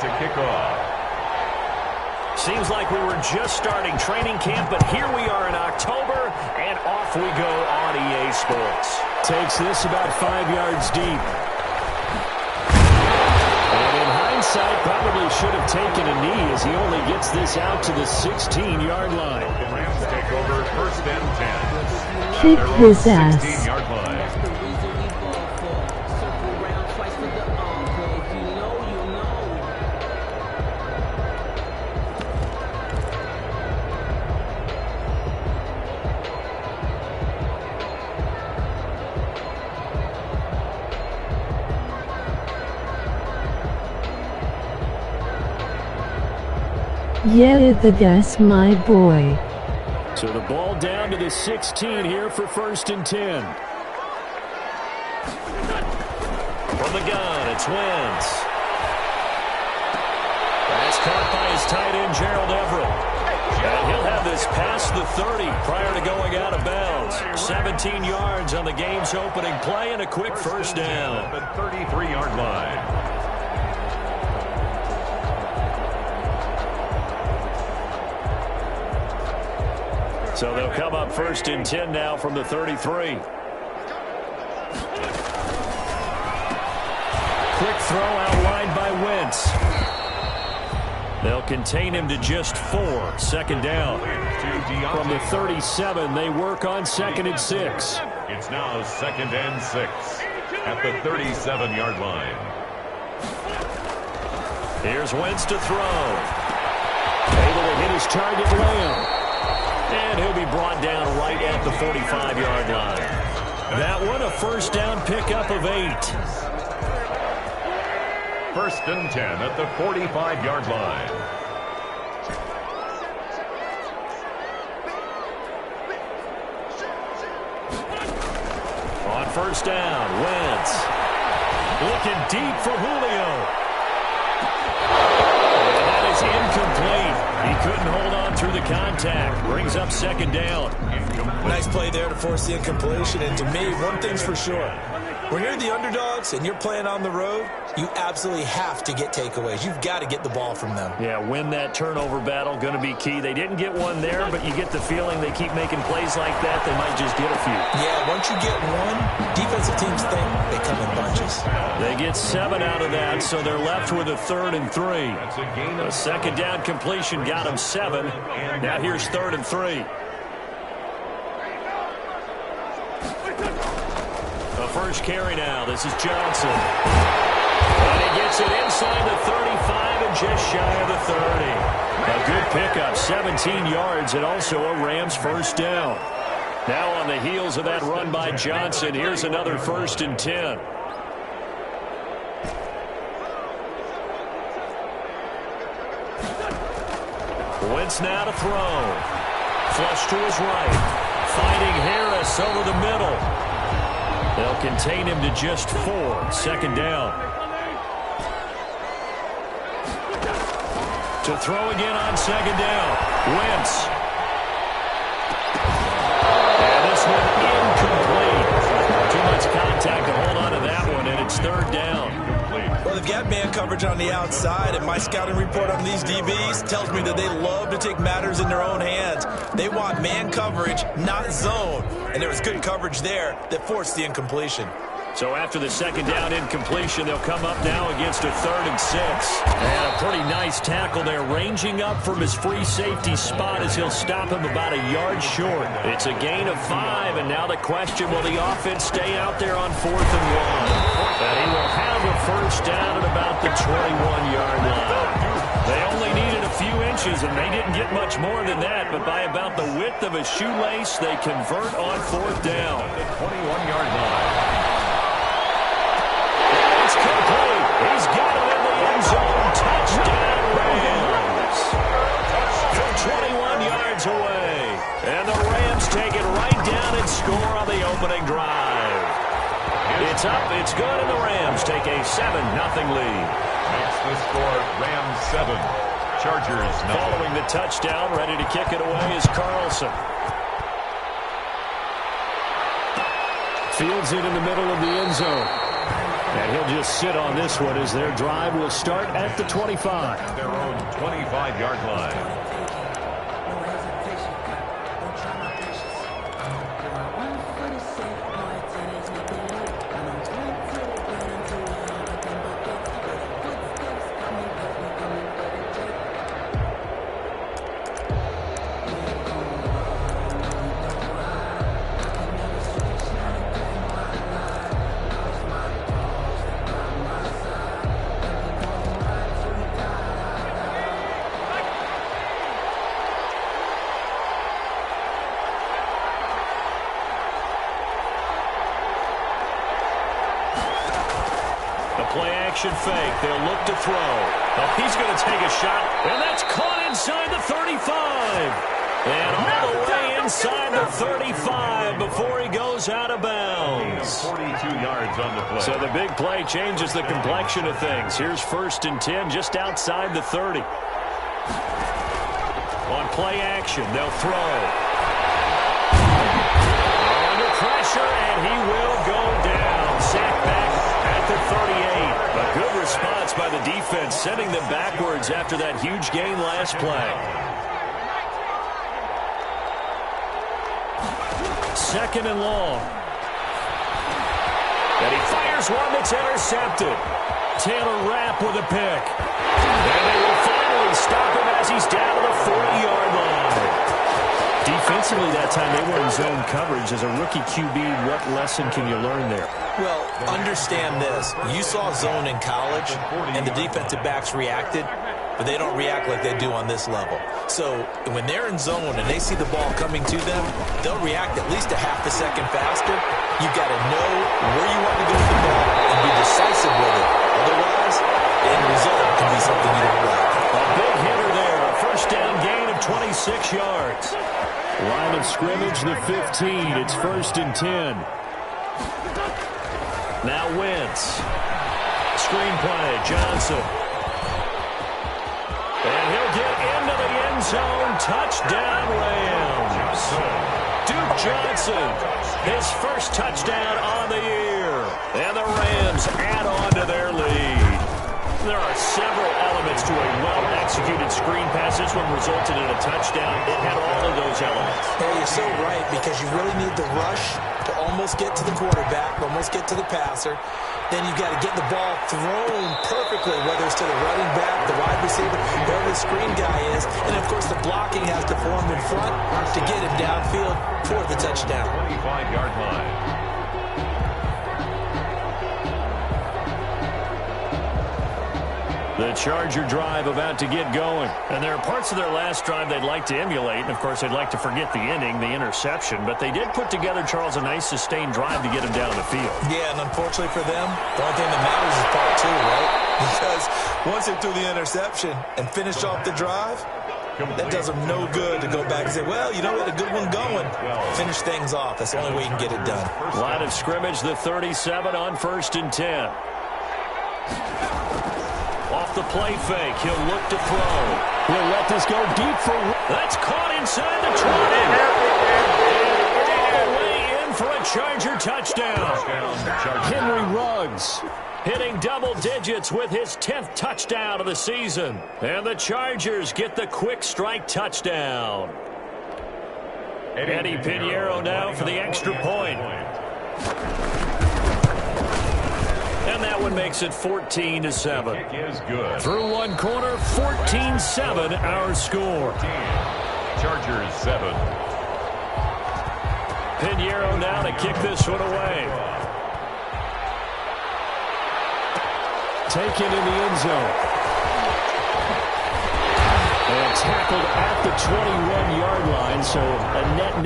to kick off. Seems like we were just starting training camp, but here we are in October, and off we go on EA Sports. Takes this about 5 yards deep. And in hindsight, probably should have taken a knee as he only gets this out to the 16-yard line. The Rams take over 1st and 10. Kick his ass. 16-yard line. Yeah, the gas, my boy. So the ball down to the 16 here for 1st and 10. From the gun, it's Wentz. That's caught by his tight end, Gerald Everett. And he'll have this past the 30 prior to going out of bounds. 17 yards on the game's opening play and a quick first down. At the 33-yard line. So they'll come up 1st and 10 now from the 33. Quick throw outlined by Wentz. They'll contain him to just 4. 2nd down. From the 37, they work on 2nd and 6. It's now 2nd and 6 at the 37-yard line. Here's Wentz to throw. Able to hit his target, Lamb. And he'll be brought down right at the 45-yard line. That one a first down pickup of 8. 1st and 10 at the 45-yard line. On 1st down, Wentz. Looking deep for Julio. And that is incomplete. He couldn't hold on through the contact. Brings up 2nd down. Nice play there to force the incompletion. And to me, one thing's for sure. When you're the underdogs and you're playing on the road, you absolutely have to get takeaways. You've got to get the ball from them. Yeah, win that turnover battle, going to be key. They didn't get one there, but you get the feeling they keep making plays like that, they might just get a few. Yeah, once you get one, defensive teams think they come in bunches. They get 7 out of that, so they're left with a 3rd and 3. A 2nd down completion got them 7. Now here's 3rd and 3. The first carry now. This is Johnson. And he gets it inside the 35 and just shy of the 30. A good pickup, 17 yards, and also a Rams first down. Now on the heels of that run by Johnson, here's another 1st and 10. Wentz now to throw. Flush to his right. Finding Harris over the middle. They'll contain him to just 4. 2nd down. To throw again on 2nd down. Wentz. And this one incomplete. Too much contact to hold on to that one, and it's 3rd down. Well, they've got man coverage on the outside, and my scouting report on these DBs tells me that they love to take matters in their own hands. They want man coverage, not zone. And there was good coverage there that forced the incompletion. So after the 2nd down incompletion, they'll come up now against a 3rd and 6. And a pretty nice tackle there, ranging up from his free safety spot as he'll stop him about a yard short. It's a gain of 5, and now the question, will the offense stay out there on 4th and 1? And he will have a first down at about the 21-yard line. They only needed a few inches, and they didn't get much more than that, but by about the width of a shoelace, they convert on 4th down. The 21-yard line. It's complete. He's got it in the end zone. Touchdown, Rams. From 21 yards away. And the Rams take it right down and score on the opening drive. It's up, it's good, and the Rams take a 7-0 lead. Makes the score Rams 7, Chargers 0. Following the touchdown, ready to kick it away is Carlson. Fields it in the middle of the end zone. And he'll just sit on this one as their drive will start at the 25. Their own 25-yard line. Play-action fake. They'll look to throw. Oh, he's going to take a shot, and that's caught inside the 35. And all the way inside the 35 before he goes out of bounds. 42 yards on the play. So the big play changes the complexion of things. Here's 1st and 10 just outside the 30. On play action, they'll throw. Under pressure, and he will go down. Sacked back at the 38. A good response by the defense, sending them backwards after that huge gain last play. 2nd and long. And he fires one that's intercepted. Taylor Rapp with a pick. And they will finally stop him as he's down to the 40-yard line. Defensively that time, they were in zone coverage. As a rookie QB, what lesson can you learn there? Well, understand this. You saw zone in college, and the defensive backs reacted, but they don't react like they do on this level. So when they're in zone and they see the ball coming to them, they'll react at least a half a second faster. You've got to know where you want to go with the ball and be decisive with it. Otherwise, the end result can be something you don't like. A big hitter there. A 1st down gain of 26 yards. Line of scrimmage, the 15. It's 1st and 10. Now Wentz. Screenplay, Johnson. And he'll get into the end zone. Touchdown, Rams. Duke Johnson, his 1st touchdown on the year. And the Rams add on to their lead. There are several elements to a well-executed screen pass. This one resulted in a touchdown. It had all of those elements. Hey, you're so right, because you really need the rush to almost get to the quarterback, almost get to the passer. Then you've got to get the ball thrown perfectly, whether it's to the running back, the wide receiver, whoever the screen guy is. And, of course, the blocking has to form in front to get him downfield for the touchdown. 25-yard line. The Charger drive about to get going. And there are parts of their last drive they'd like to emulate. And, of course, they'd like to forget the inning, the interception. But they did put together, Charles, a nice sustained drive to get him down the field. Yeah, and unfortunately for them, the only thing that matters is part 2, right? Because once they threw the interception and finished off the drive, that does them no good to go back and say, well, you know, we had a good one going. Finish things off. That's the only way you can get it done. Line of scrimmage, the 37 on 1st and 10. Off the play fake, he'll look to throw. He'll let this go deep for... That's caught inside the 20. All the way in for a Charger touchdown. Henry Ruggs hitting double digits with his 10th touchdown of the season. And the Chargers get the quick strike touchdown. Eddie Pinheiro now for the extra point. And that one makes it 14-7. Is good. Through one quarter, 14-7 our score. Chargers 7. Pinheiro now to kick this one away. Taken in the end zone. And tackled at the 21-yard line, so a net...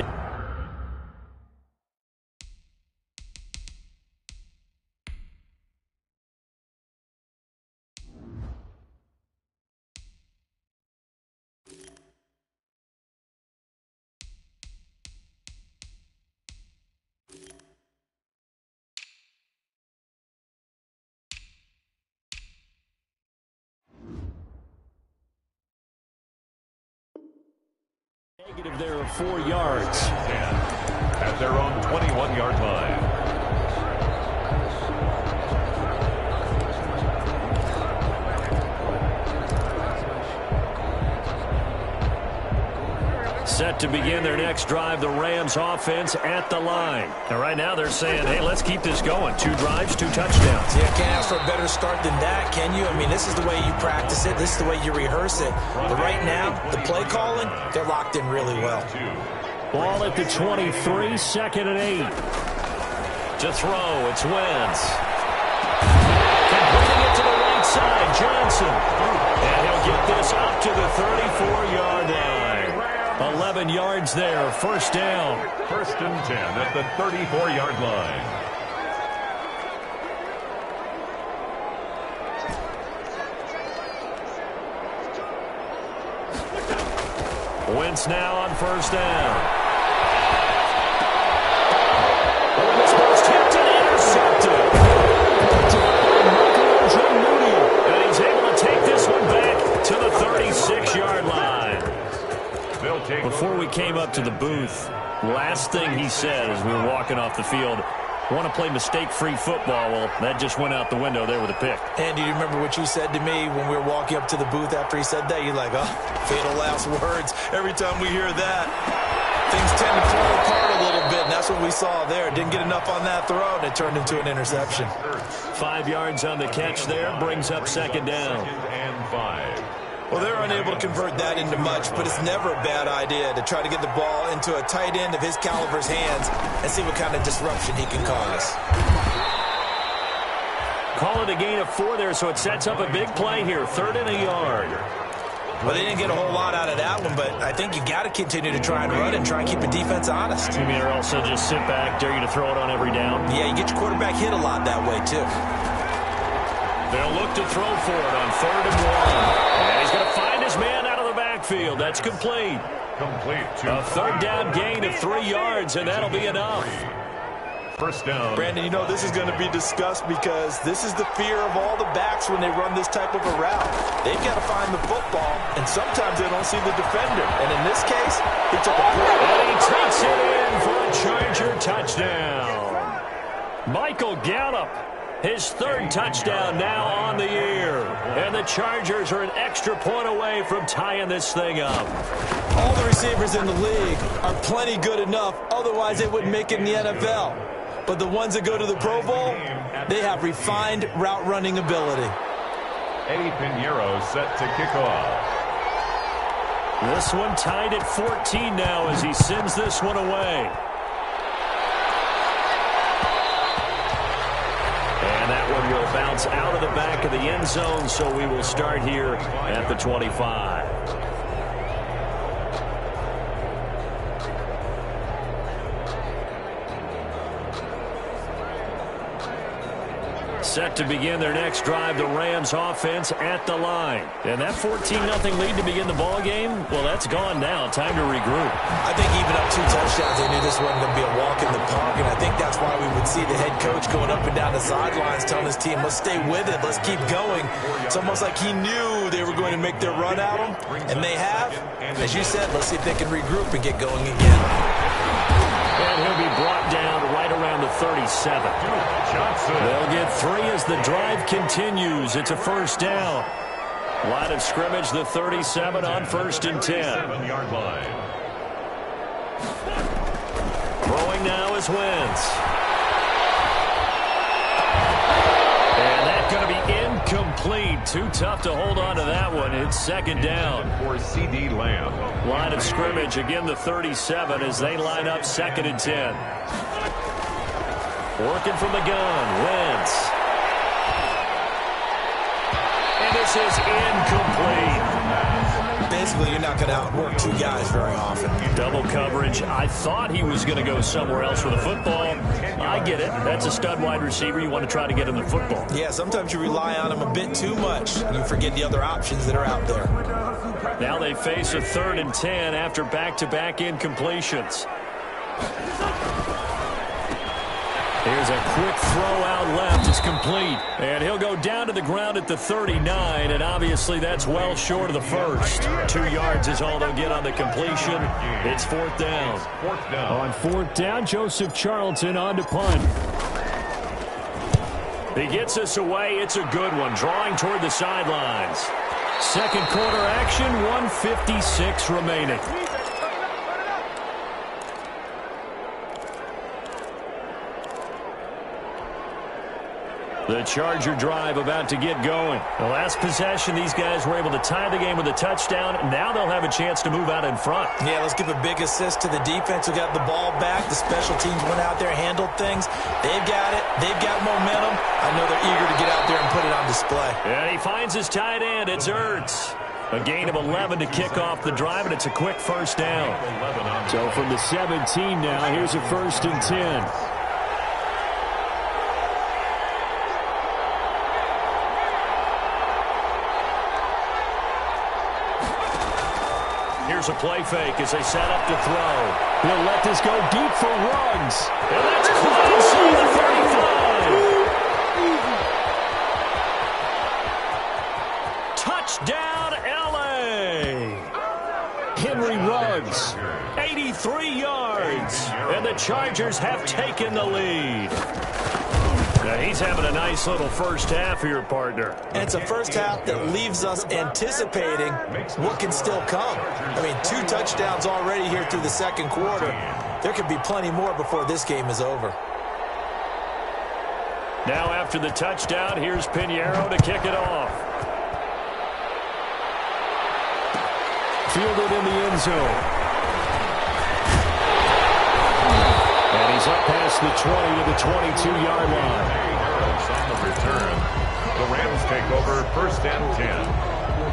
Negative there of 4 yards. At their own 21-yard line. Set to begin their next drive, the Rams offense at the line. And right now they're saying, hey, let's keep this going. 2 drives, 2 touchdowns. Yeah, can't ask for a better start than that, can you? I mean, this is the way you practice it. This is the way you rehearse it. But right now, the play calling, they're locked in really well. Ball at the 23, 2nd and 8. To throw, it's Wentz. Completing it to the right side, Johnson. And he'll get this up to the 34-yard line. 11 yards there, first down. 1st and 10 at the 34-yard line. Wentz now on first down. Tipped and intercepted. And he's able to take this one back to the 36-yard line. Before we came up to the booth, last thing he said as we were walking off the field, want to play mistake-free football. Well, that just went out the window there with a pick. Andy, do you remember what you said to me when we were walking up to the booth after he said that? You're like, oh, fatal last words. Every time we hear that, things tend to fall apart a little bit, and that's what we saw there. Didn't get enough on that throw, and it turned into an interception. 5 yards on the catch there, brings up 2nd down. 2nd and 5. Well, they're unable to convert that into much, but it's never a bad idea to try to get the ball into a tight end of his caliber's hands and see what kind of disruption he can cause. Call it a gain of 4 there, so it sets up a big play here. 3rd and a yard. Well, they didn't get a whole lot out of that one, but I think you got to continue to try and run and try and keep the defense honest. You mean or also just sit back, dare you to throw it on every down? Yeah, you get your quarterback hit a lot that way, too. They'll look to throw for it on 3rd and 1. And he's going to find his man out of the backfield. That's complete. Complete A to 3rd down gain of 3 yards, and that'll be enough. First down. Brandon, you know this is going to be discussed because this is the fear of all the backs when they run this type of a route. They've got to find the football, and sometimes they don't see the defender. And in this case, he took a play. And he takes it in for a Charger touchdown. Michael Gallup, his 3rd touchdown now on the year. And the Chargers are an extra point away from tying this thing up. All the receivers in the league are plenty good enough, otherwise they wouldn't make it in the NFL. But the ones that go to the Pro Bowl, they have refined route running ability. Eddie Pinheiro set to kick off. This one tied at 14 now as he sends this one away. And that one will bounce out of the back of the end zone, so we will start here at the 25. Set to begin their next drive, the Rams offense at the line. And that 14-0 lead to begin the ball game, well, that's gone now. Time to regroup. I think even up 2 touchdowns, they knew this wasn't going to be a walk in the park, and I think that's why we would see the head coach going up and down the sidelines telling his team, let's stay with it, let's keep going. It's almost like he knew they were going to make their run at him, and they have. As you said, let's see if they can regroup and get going again. And he'll be brought down right around the 37. They'll get 3 as the drive continues. It's a first down. Line of scrimmage, the 37 on 1st and 10. 7-yard line. Throwing now is Wentz. And that's going to be incomplete. Too tough to hold on to that one. It's 2nd down. For C.D. Lamb. Line of scrimmage, again the 37 as they line up 2nd and 10. Working from the gun, Wentz. And this is incomplete. Basically, you're not going to outwork 2 guys very often. Double coverage. I thought he was going to go somewhere else with the football. I get it. That's a stud wide receiver. You want to try to get him the football. Yeah, sometimes you rely on him a bit too much. You forget the other options that are out there. Now they face a 3rd and 10 after back-to-back incompletions. Here's a quick throw out left. It's complete. And he'll go down to the ground at the 39, and obviously that's well short of the first. 2 yards is all they'll get on the completion. It's 4th down. On 4th down, Joseph Charlton on to punt. He gets us away. It's a good one. Drawing toward the sidelines. Second quarter action, 1:56 remaining. The Charger drive about to get going. The last possession, these guys were able to tie the game with a touchdown. Now they'll have a chance to move out in front. Yeah, let's give a big assist to the defense who got the ball back. The special teams went out there, handled things. They've got it. They've got momentum. I know they're eager to get out there and put it on display. And he finds his tight end. It's Ertz. A gain of 11 to kick off the drive, and it's a quick first down. So from the 17 now, here's a 1st and 10. Here's a play fake as they set up to throw. He'll let this go deep for Ruggs. And that's caught inside the 35. Touchdown, L.A. Henry Ruggs. 83 yards. And the Chargers have taken the lead. Now he's having a nice little first half here, partner. And it's a first half that leaves us anticipating what can still come. I mean, 2 touchdowns already here through the second quarter. There could be plenty more before this game is over. Now after the touchdown, here's Pinheiro to kick it off. Fielded in the end zone. And he's up past the 20 to the 22-yard line. On the return, the Rams take over 1st and 10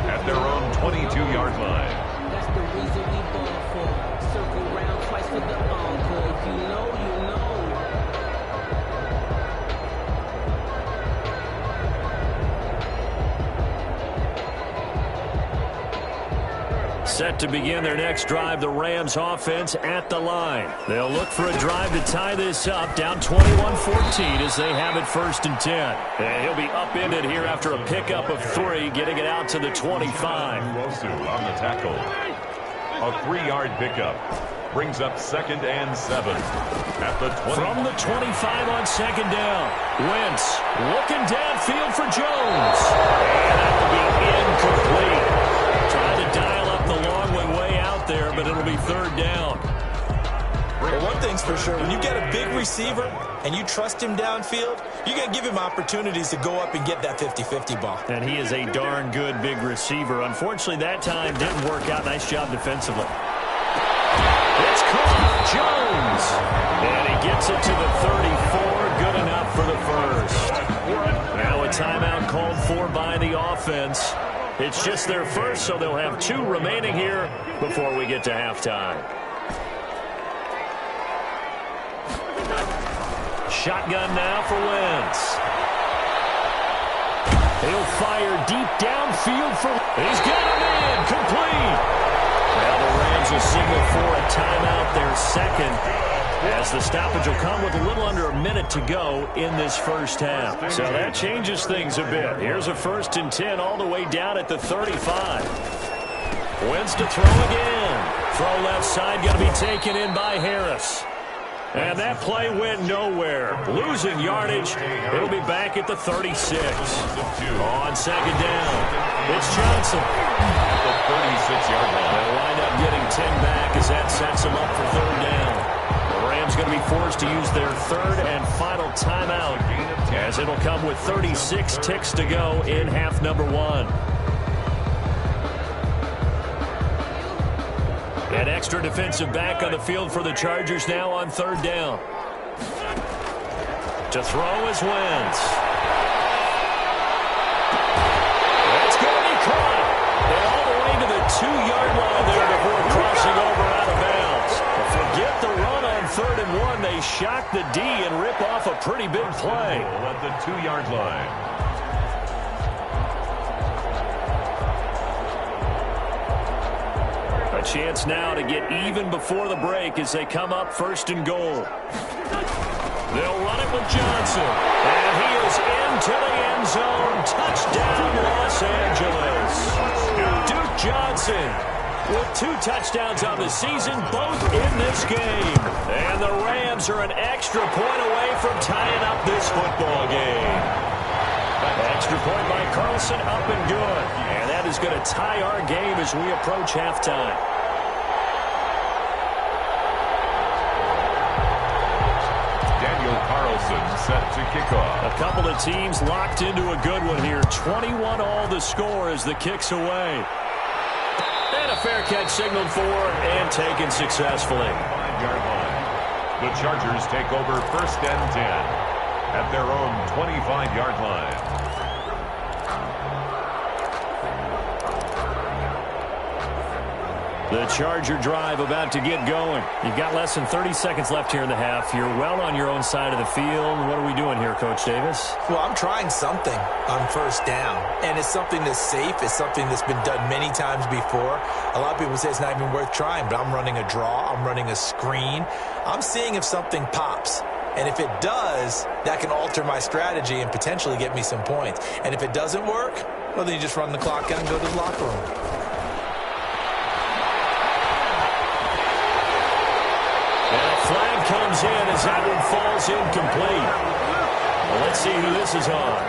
at their own 22-yard line. That's the reason we ball for. Circle round twice for the encore. If you know, you know. Set to begin their next drive, the Rams offense at the line. They'll look for a drive to tie this up, down 21-14 as they have it 1st and 10. And he'll be upended here after a pickup of 3, getting it out to the 25. Nwosu on the tackle. A 3-yard pickup brings up 2nd and 7 at the 20. From the 25 on 2nd down. Wentz looking downfield for Jones. And that will be incomplete. Trying to dial up the long way out there, but it'll be 3rd down. Well, one thing's for sure, when you get a big receiver and you trust him downfield, you're going to give him opportunities to go up and get that 50-50 ball. And he is a darn good big receiver. Unfortunately, that time didn't work out. Nice job defensively. It's caught. Jones. And he gets it to the 34. Good enough for the first. Now a timeout called for by the offense. It's just their first, so they'll have 2 remaining here before we get to halftime. Shotgun now for Wentz. He'll fire deep downfield for... He's got him in. Complete. Now the Rams will signal for a timeout, their second, as the stoppage will come with a little under a minute to go in this first half. So that changes things a bit. Here's a 1st and 10 all the way down at the 35. Wentz to throw again. Throw left side going to be taken in by Harris. And that play went nowhere. Losing yardage. It'll be back at the 36. On 2nd down, it's Johnson. At the 36-yard line. They'll wind up getting 10 back as that sets them up for 3rd down. The Rams going to be forced to use their 3rd and final timeout, as it'll come with 36 ticks to go in half number 1. An extra defensive back on the field for the Chargers now on 3rd down. To throw is Wentz. It's going to be caught. And all the way to the 2-yard line there before crossing over out of bounds. Forget the run on 3rd and 1. They shock the D and rip off a pretty big play. At the 2-yard line. A chance now to get even before the break as they come up 1st and goal. They'll run it with Johnson. And he is into the end zone. Touchdown, Los Angeles. Duke Johnson with 2 touchdowns on the season, both in this game. And the Rams are an extra point away from tying up this football game. Extra point by Carlson, up and good. And that is going to tie our game as we approach halftime. Daniel Carlson set to kick off. A couple of teams locked into a good one here. 21 all the score as the kick's away. And a fair catch signaled for and taken successfully. 5-yard line. The Chargers take over 1st and 10 at their own 25-yard line. The Charger drive about to get going. You've got less than 30 seconds left here in the half. You're well on your own side of the field. What are we doing here, Coach Davis? Well, I'm trying something on 1st down, and it's something that's safe. It's something that's been done many times before. A lot of people say it's not even worth trying, but I'm running a draw. I'm running a screen. I'm seeing if something pops. And if it does, that can alter my strategy and potentially get me some points. And if it doesn't work, well, then you just run the clock out and go to the locker room. Flag comes in as that one falls incomplete. Well, let's see who this is on.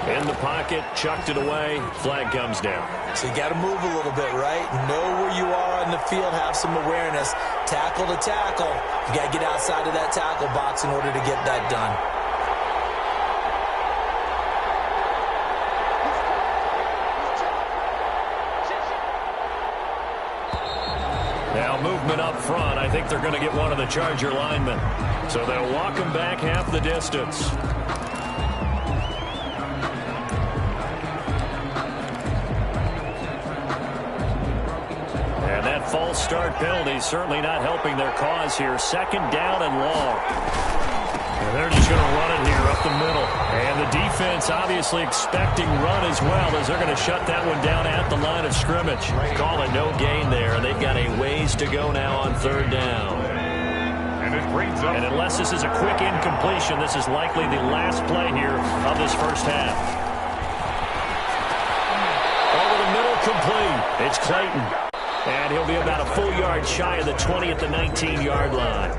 In the pocket, chucked it away. Flag comes down. So you got to move a little bit, right? Know where you are on the field. Have some awareness. Tackle to tackle. You got to get outside of that tackle box in order to get that done. Now movement up front. I think they're going to get one of the Charger linemen. So they'll walk him back half the distance. And that false start penalty is certainly not helping their cause here. 2nd down and long. And they're just going to run it here up the middle. And the defense obviously expecting run as well as they're going to shut that one down at the line of scrimmage. Call it no gain there. They've got a ways to go now on 3rd down. And it brings up. And unless this is a quick incompletion, this is likely the last play here of this 1st half. Over the middle, complete. It's Clayton. And he'll be about a full yard shy of the 20 at the 19-yard line.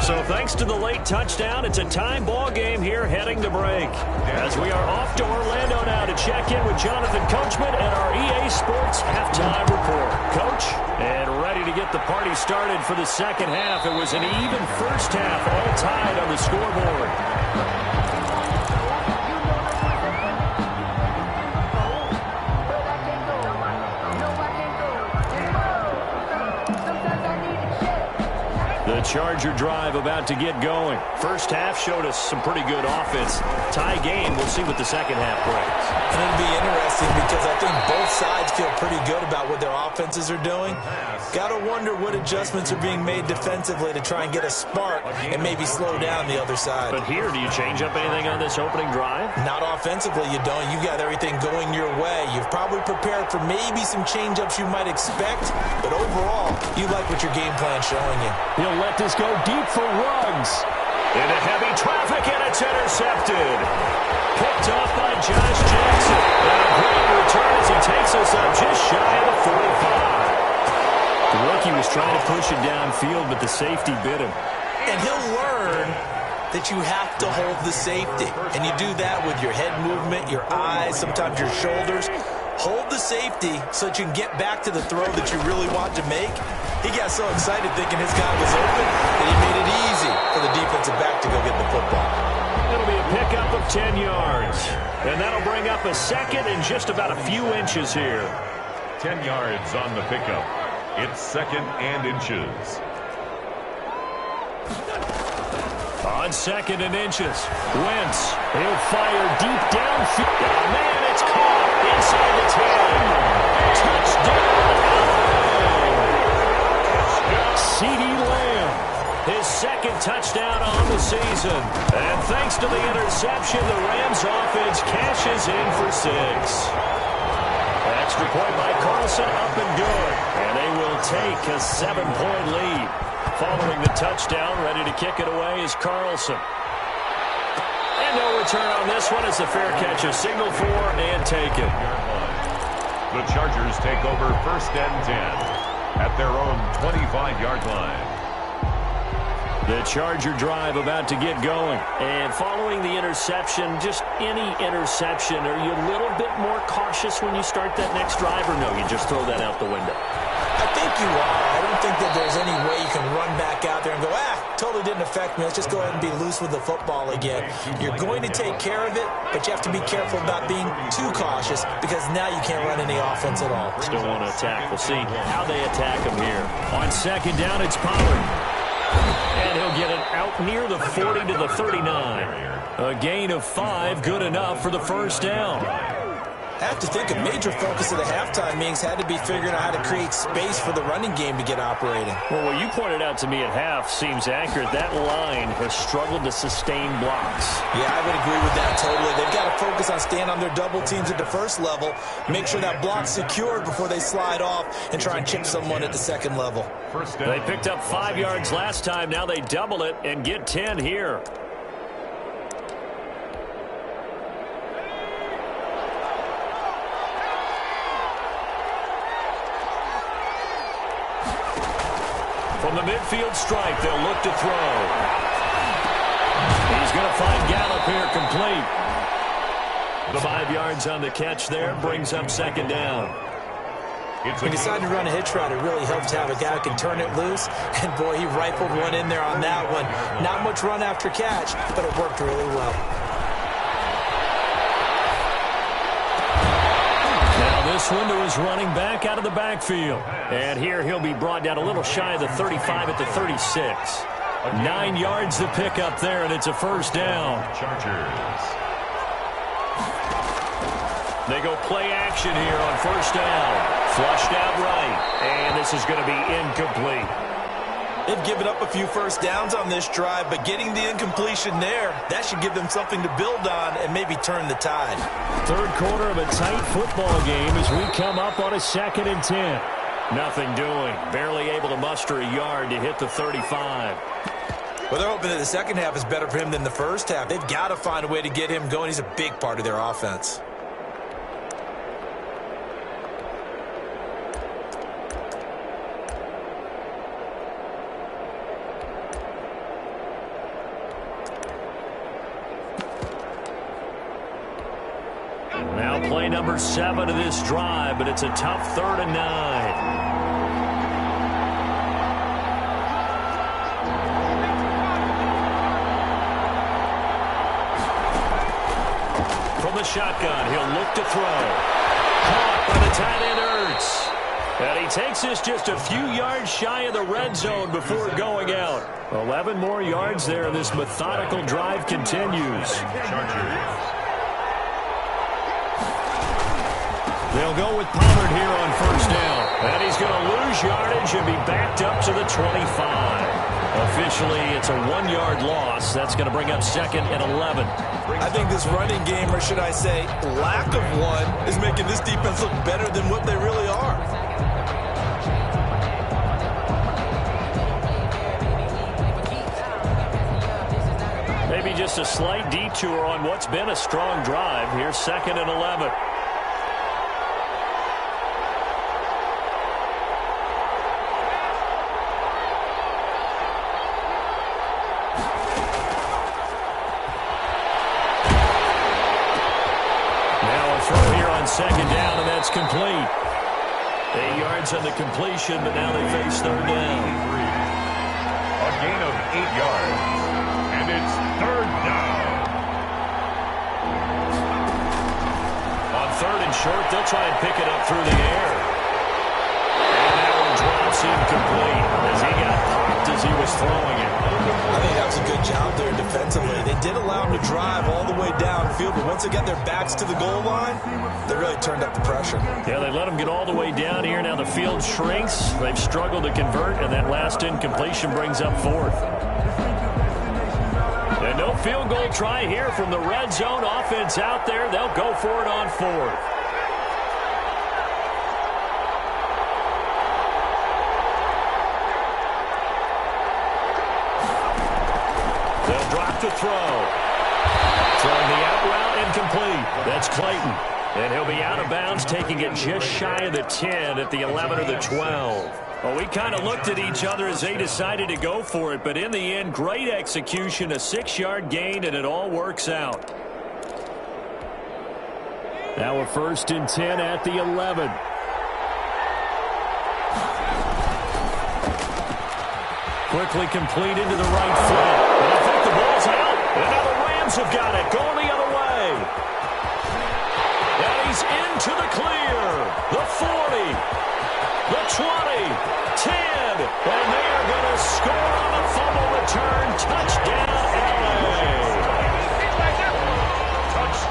So thanks to the late touchdown, it's a time ball game here heading to break. As we are off to Orlando now to check in with Jonathan Coachman and our EA Sports halftime report. Coach, and ready to get the party started for the 2nd half. It was an even 1st half, all tied on the scoreboard. Charger drive about to get going. 1st half showed us some pretty good offense. Tie game. We'll see what the 2nd half brings. And it'll be interesting because I think both sides feel pretty good about what their offenses are doing. Got to wonder what adjustments are being made defensively to try and get a spark and maybe slow down the other side. But here, do you change up anything on this opening drive? Not offensively, you don't. You've got everything going your way. You've probably prepared for maybe some change-ups you might expect, but overall, you like what your game plan's showing you. He'll let this go deep for Ruggs. Into heavy traffic, and it's intercepted. Picked off by Josh Jackson. And a great return as he takes us up just shy of the 45. The rookie was trying to push it downfield, but the safety bit him. And he'll learn that you have to hold the safety. And you do that with your head movement, your eyes, sometimes your shoulders. Hold the safety so that you can get back to the throw that you really want to make. He got so excited thinking his guy was open that he made it easy for the defensive back to go get the football. It'll be a pickup of 10 yards. And that'll bring up a 2nd and just about a few inches here. 10 yards on the pickup. It's 2nd and inches. On 2nd and inches. Wentz. He'll fire deep downfield. Oh, man, it's caught inside the 10. Touchdown. CeeDee Lamb. His 2nd touchdown on the season. And thanks to the interception, the Rams offense cashes in for 6. Extra point by Carlson, up and good. And they will take a 7-point lead. Following the touchdown, ready to kick it away is Carlson. And no return on this one. It's a fair catch, a signal for and taken. The Chargers take over 1st and 10 at their own 25-yard line. The Charger drive about to get going. And following the interception, just any interception, are you a little bit more cautious when you start that next drive, or no, you just throw that out the window? I think you are. I don't think that there's any way you can run back out there and go, totally didn't affect me. Let's just go ahead and be loose with the football again. You're going to take care of it, but you have to be careful about being too cautious because now you can't run any offense at all. Still want to attack. We'll see how they attack him here. On second down, it's Pollard. And he'll get it out near the 40 to the 39. A gain of 5, good enough for the first down. I have to think a major focus of the halftime meetings had to be figuring out how to create space for the running game to get operating. Well, what you pointed out to me at half seems accurate. That line has struggled to sustain blocks. Yeah, I would agree with that totally. They've got to focus on staying on their double teams at the first level, make sure that block's secured before they slide off and try and chip someone at the second level. They picked up 5 yards last time. Now they double it and get 10 here. From the midfield stripe, they'll look to throw. He's going to find Gallup here complete. 5 yards on the catch there, brings up second down. When you decide to run a hitch route, it really helps to have a guy who can turn it loose. And, boy, he rifled one in there on that one. Not much run after catch, but it worked really well. This one to his running back out of the backfield. And here he'll be brought down a little shy of the 35 at the 36. 9 yards to pick up there, and it's a first down. Chargers. They go play action here on first down. Flushed out right, and this is going to be incomplete. They've given up a few first downs on this drive, but getting the incompletion there, that should give them something to build on and maybe turn the tide. Third quarter of a tight football game as we come up on a 2nd and 10. Nothing doing. Barely able to muster a yard to hit the 35. Well, they're hoping that the second half is better for him than the first half. They've got to find a way to get him going. He's a big part of their offense. Now play number 7 of this drive, but it's a tough 3rd and 9. From the shotgun, he'll look to throw. Caught by the tight end Ertz. And he takes this just a few yards shy of the red zone before going out. 11 more yards there, and this methodical drive continues. Chargers. They'll go with Pollard here on first down. And he's going to lose yardage and be backed up to the 25. Officially, it's a 1-yard loss. That's going to bring up 2nd and 11. I think this running game, or should I say lack of one, is making this defense look better than what they really are. Maybe just a slight detour on what's been a strong drive. Here's 2nd and 11. Second down, and that's complete. 8 yards on the completion, but now they face 3rd down. A gain of 8 yards, and it's 3rd down. On 3rd and short, they'll try and pick it up through the air. And that one drops incomplete as he got popped as he was throwing it. I think that was a good job there defensively. They did allow him to drive all the way downfield, but once they got their backs to the goal line, they really turned up the pressure. Yeah, they let him get all the way down here. Now the field shrinks. They've struggled to convert, and that last incompletion brings up 4th. And no field goal try here from the red zone. Offense out there. They'll go for it on 4th. They'll drop to throw. Throwing the out route incomplete. That's Clayton. And he'll be out of bounds, taking it just shy of the 10 at the 11 or the 12. Well, we kind of looked at each other as they decided to go for it, but in the end, great execution, a 6-yard gain, and it all works out. Now a 1st and 10 at the 11. Quickly complete into the right foot. And I think the ball's out. And now the Rams have got it. Going the other way. And he's into the clear. The 40. The 20. 10. And they are going to score on a fumble return. Touchdown, LA.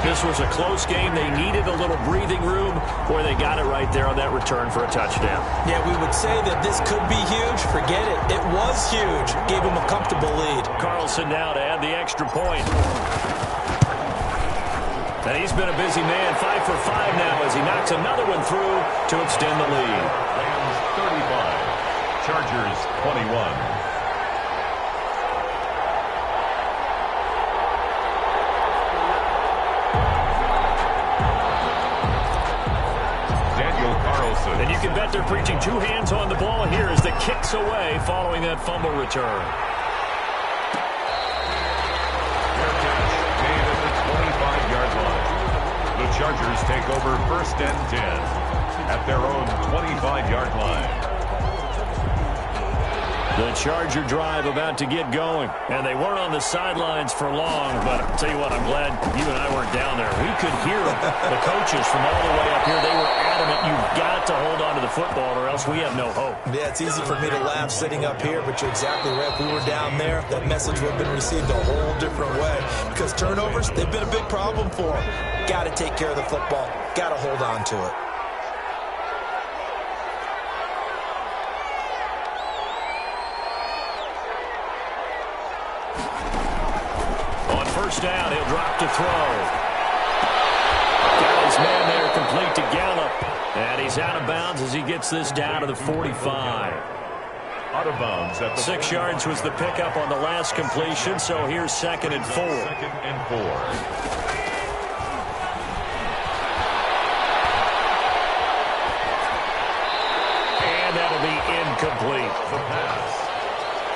This was a close game. They needed a little breathing room. Boy, they got it right there on that return for a touchdown. Yeah, we would say that this could be huge. Forget it. It was huge. Gave him a comfortable lead. Carlson now to add the extra point. And he's been a busy man. 5 for 5 now as he knocks another one through to extend the lead. Rams 35, Chargers 21. And you can bet they're preaching two hands on the ball here as the kick's away following that fumble return. Fair catch made at the 25-yard line. The Chargers take over 1st and 10 at their own 25-yard line. The Charger drive about to get going. And they weren't on the sidelines for long, but I'll tell you what, I'm glad you and I weren't down there. We could hear them. The coaches from all the way up here, they were adamant, you've got to hold on to the football or else we have no hope. Yeah, it's easy for me to laugh sitting up here, but you're exactly right. If we were down there, that message would have been received a whole different way. Because turnovers, they've been a big problem for them. Got to take care of the football. Got to hold on to it. First down, he'll drop to throw. Got his man there complete to Gallup. And he's out of bounds as he gets this down to the 45. Out of bounds at the 6 yards was the pickup on the last completion, so here's 2nd and 4. 2nd and 4. And that'll be incomplete. The pass.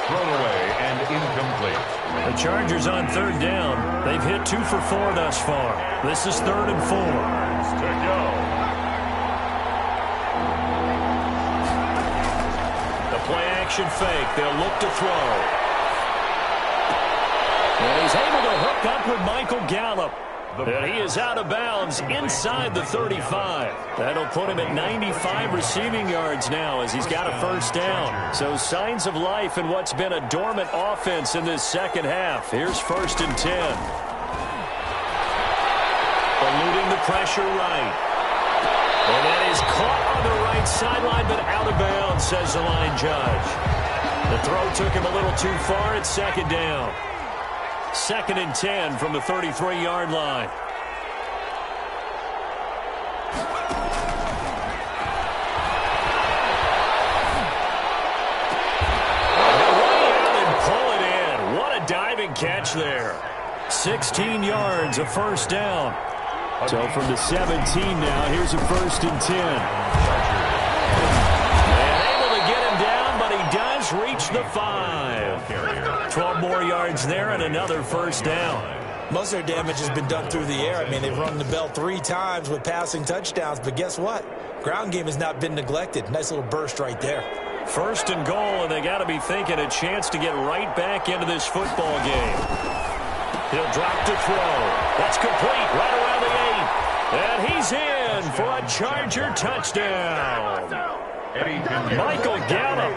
Thrown away and incomplete. The Chargers on 3rd down. They've hit 2 for 4 thus far. This is 3rd and 4. To go. The play action fake. They'll look to throw. And he's able to hook up with Michael Gallup. And he is out of bounds inside the 35. That'll put him at 95 receiving yards now as he's got a 1st down. So signs of life in what's been a dormant offense in this second half. Here's 1st and 10. Eluding the pressure right. And that is caught on the right sideline, but out of bounds, says the line judge. The throw took him a little too far. It's 2nd down. 2nd and 10 from the 33-yard line. And pull it in. What a diving catch there. 16 yards, a 1st down. So from the 17 now, here's a 1st and 10. And able to get him down, but he does reach the 5. 12 more yards there and another 1st down. Most of their damage has been done through the air. I mean, they've rung the bell 3 times with passing touchdowns, but guess what? Ground game has not been neglected. Nice little burst right there. 1st and goal, and they got to be thinking a chance to get right back into this football game. He'll drop to throw. That's complete right around the 8. And he's in for a Charger touchdown. Michael Gallup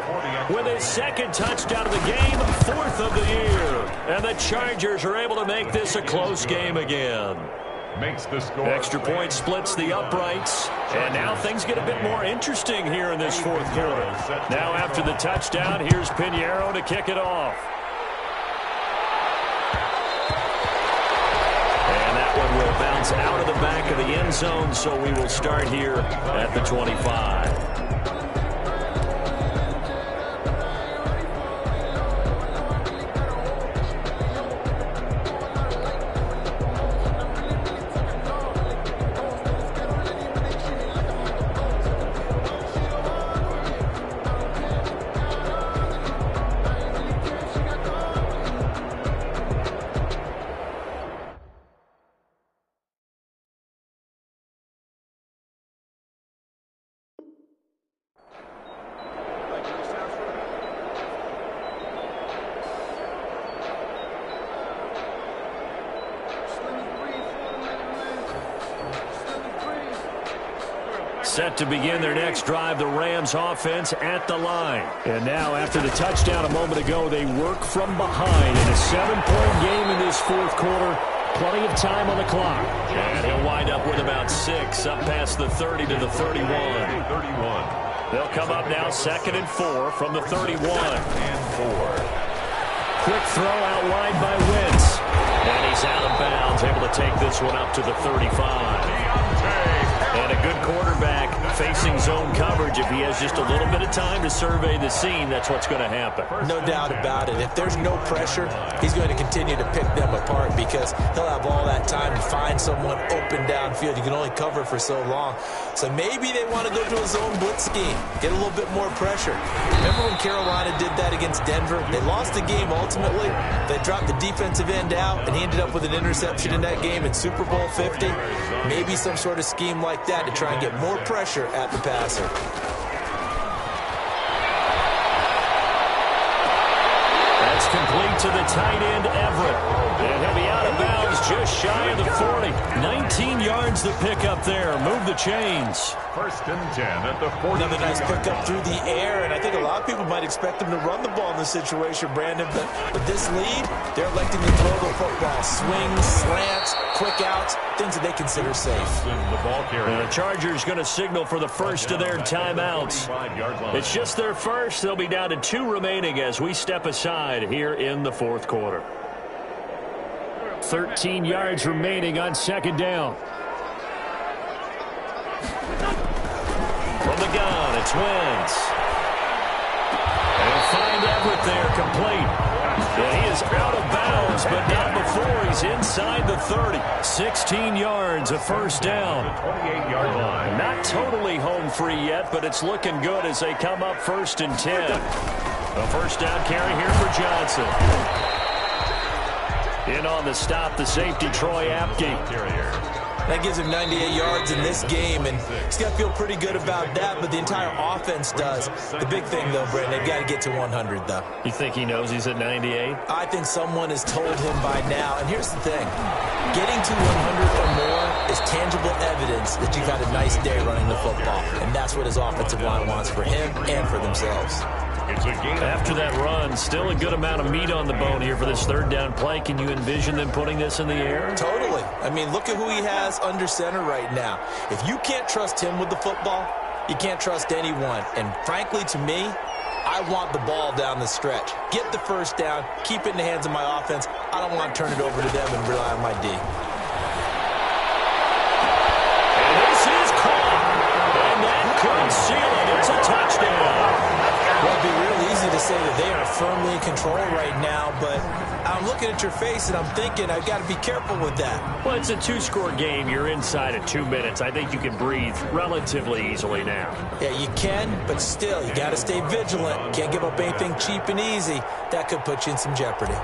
with his 2nd touchdown of the game, 4th of the year. And the Chargers are able to make this a close game again. Makes the score. Extra point splits the uprights. And now things get a bit more interesting here in this 4th quarter. Now after the touchdown, here's Pinheiro to kick it off. And that one will bounce out of the back of the end zone, so we will start here at the 25. set to begin their next drive. The Rams offense at the line. And now after the touchdown a moment ago, they work from behind in a 7-point game in this fourth quarter. Plenty of time on the clock. And he'll wind up with about 6 up past the 30 to the 31. They'll come up now 2nd and 4 from the 31. Quick throw out wide by Wentz. And he's out of bounds, able to take this one up to the 35. And a good quarterback facing zone coverage. If he has just a little bit of time to survey the scene, that's what's going to happen. No doubt about it. If there's no pressure, he's going to continue to pick them apart because he'll have all that time to find someone open downfield. You can only cover for so long. So maybe they want to go to a zone blitz scheme, get a little bit more pressure. Remember when Carolina did that against Denver? They lost the game ultimately. They dropped the defensive end out, and he ended up with an interception in that game in Super Bowl 50. Maybe some sort of scheme like that to try and get more pressure at the passer. That's complete to the tight end, Everett. And he'll be out of bounds just shy of the 40. 19 yards to pick up there. Move the chains. 1st and 10 at the 40. Another nice pickup through the air, and I think a lot of people might expect them to run the ball in this situation, Brandon, but with this lead, they're electing to throw the football. Swings, slants, quick outs, things that they consider safe. The ball carrier. The Chargers going to signal for the first of their timeouts. It's just their first. They'll be down to 2 remaining as we step aside here in the fourth quarter. 13 yards remaining on 2nd down. From the gun, it's Wentz. And find Everett there, complete. And he is out of bounds, but not before he's inside the 30. 16 yards, a first down. 28-yard line. Not totally home free yet, but it's looking good as they come up 1st and 10. A first down carry here for Johnson. In on the stop, the safety, Troy Apke. That gives him 98 yards in this game, and he's got to feel pretty good about that, but the entire offense does. The big thing, though, Brent, they've got to get to 100, though. You think he knows he's at 98? I think someone has told him by now, and here's the thing. Getting to 100 or more is tangible evidence that you've had a nice day running the football, and that's what his offensive line wants for him and for themselves. After that run, still a good amount of meat on the bone here for this 3rd down play. Can you envision them putting this in the air? Totally. I mean, look at who he has under center right now. If you can't trust him with the football, you can't trust anyone. And frankly, to me, I want the ball down the stretch. Get the first down, keep it in the hands of my offense. I don't want to turn it over to them and rely on my D. And this is caught. And that could seal it. It's a touchdown. Well, it'd be real easy to say that they are firmly in control right now, but I'm looking at your face and I'm thinking I've got to be careful with that. Well, it's a 2-score game. You're inside of 2 minutes. I think you can breathe relatively easily now. Yeah, you can, but still, you got to stay vigilant. Can't give up anything cheap and easy. That could put you in some jeopardy.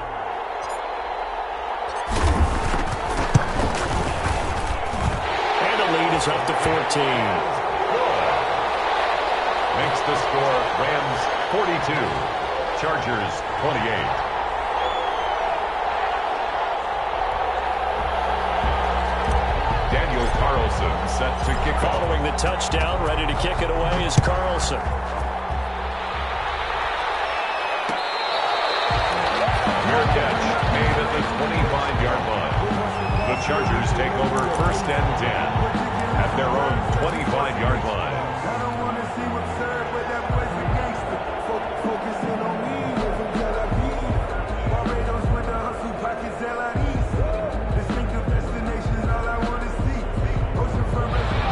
And the lead is up to 14. Makes the score Rams 42, Chargers 28. Daniel Carlson set to kick off. Following the touchdown, ready to kick it away is Carlson. Fair catch made at the 25-yard line. The Chargers take over 1st and 10 at their own 25-yard line.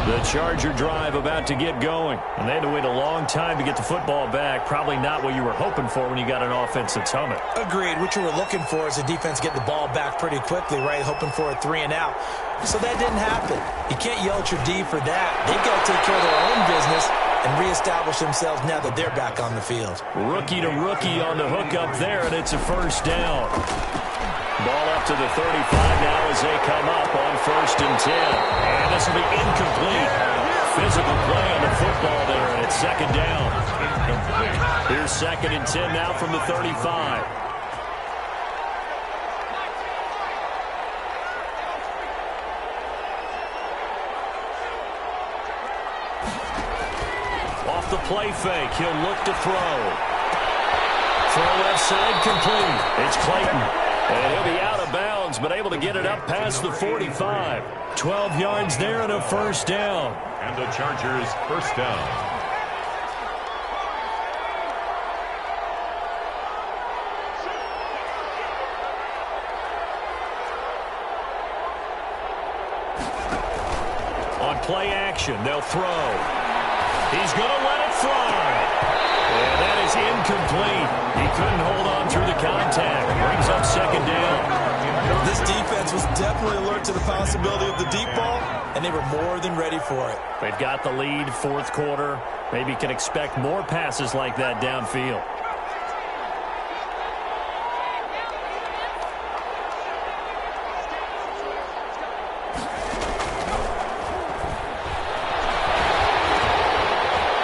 The Charger drive about to get going. And they had to wait a long time to get the football back. Probably not what you were hoping for when you got an offense that's humming. Agreed. What you were looking for is the defense get the ball back pretty quickly, right? Hoping for a 3 and out. So that didn't happen. You can't yell at your D for that. They've got to take care of their own business and reestablish themselves now that they're back on the field. Rookie to rookie on the hook up there, and it's a first down. Ball up to the 35 now as they come up on 1st and 10. And this will be incomplete. Physical play on the football there, and it's 2nd down. Here's 2nd and 10 now from the 35. the play fake. He'll look to throw. Throw left side complete. It's Clayton. And he'll be out of bounds, but able to get it up past the 45. 12 yards there and a first down. And the Chargers first down. On play action, they'll throw. He's going to let it fly. And that is incomplete. He couldn't hold on through the contact. Brings up second down. This defense was definitely alert to the possibility of the deep ball, and they were more than ready for it. They've got the lead, fourth quarter. Maybe can expect more passes like that downfield.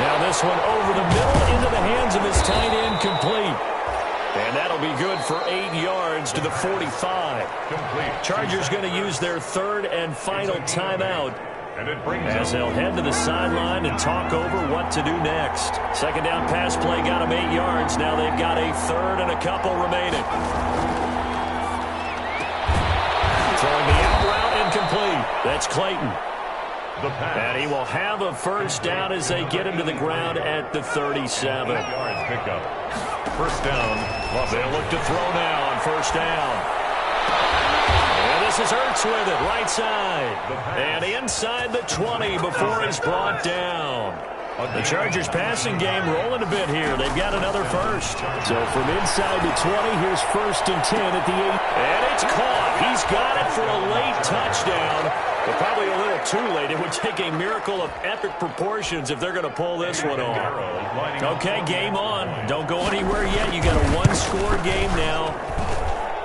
Now this one over the middle into the hands of his tight end, complete. And that'll be good for 8 yards to the 45. Complete. Chargers going to use their third and final timeout And it brings as they'll head to the sideline and talk over what to do next. Second down pass play got them 8 yards. Now they've got a third and a couple remaining. Throwing the out route incomplete. That's Clayton. the pass. And he will have a first down as they get him to the ground at the 37. 8 yards pickup. First down. They'll look to throw now on first down. And this is Ertz with it, right side. And inside the 20 before he's brought down. The Chargers passing game rolling a bit here. They've got another first. So from inside the 20, here's 1st and 10 at the 8. And it's caught. He's got it for a late touchdown. But probably a little too late. It would take a miracle of epic proportions if they're going to pull this one off. Okay, game on. Don't go anywhere yet. You got a one-score game now.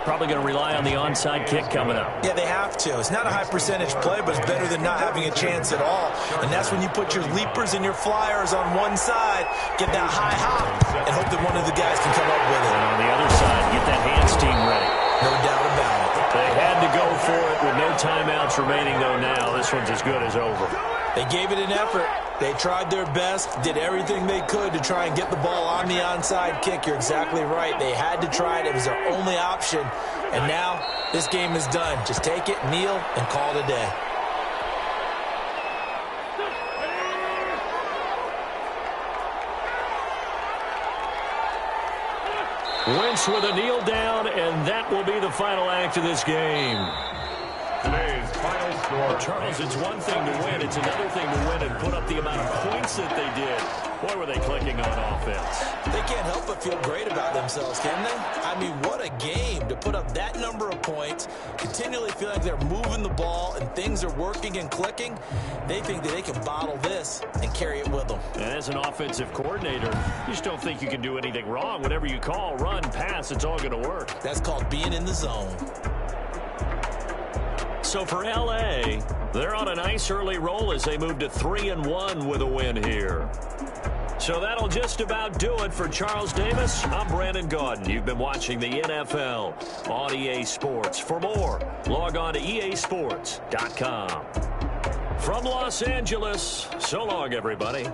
Probably going to rely on the onside kick coming up. Yeah, they have to. It's not a high percentage play, but it's better than not having a chance at all. And that's when you put your leapers and your flyers on one side, get that high hop, and hope that one of the guys can come up with it. And on the other side, get that hands team ready. No doubt about it. They had to go for it with no timeouts remaining, though, now. This one's as good as over. They gave it an effort. They tried their best, did everything they could to try and get the ball on the onside kick. You're exactly right. They had to try it. It was their only option. And now this game is done. Just take it, kneel, and call it a day. Wentz with a kneel down, and that will be the final act of this game. Today's final score. Charles, it's one thing to win. It's another thing to win and put up the amount of points that they did. Boy, were they clicking on offense. They can't help but feel great about themselves, can they? I mean, what a game to put up that number of points, continually feel like they're moving the ball and things are working and clicking. They think that they can bottle this and carry it with them. And as an offensive coordinator, you just don't think you can do anything wrong. Whatever you call, run, pass, it's all going to work. That's called being in the zone. So for L.A., they're on a nice early roll as they move to 3-1 with a win here. So that'll just about do it for Charles Davis. I'm Brandon Gaudin. You've been watching the NFL on EA Sports. For more, log on to easports.com. From Los Angeles, so long, everybody.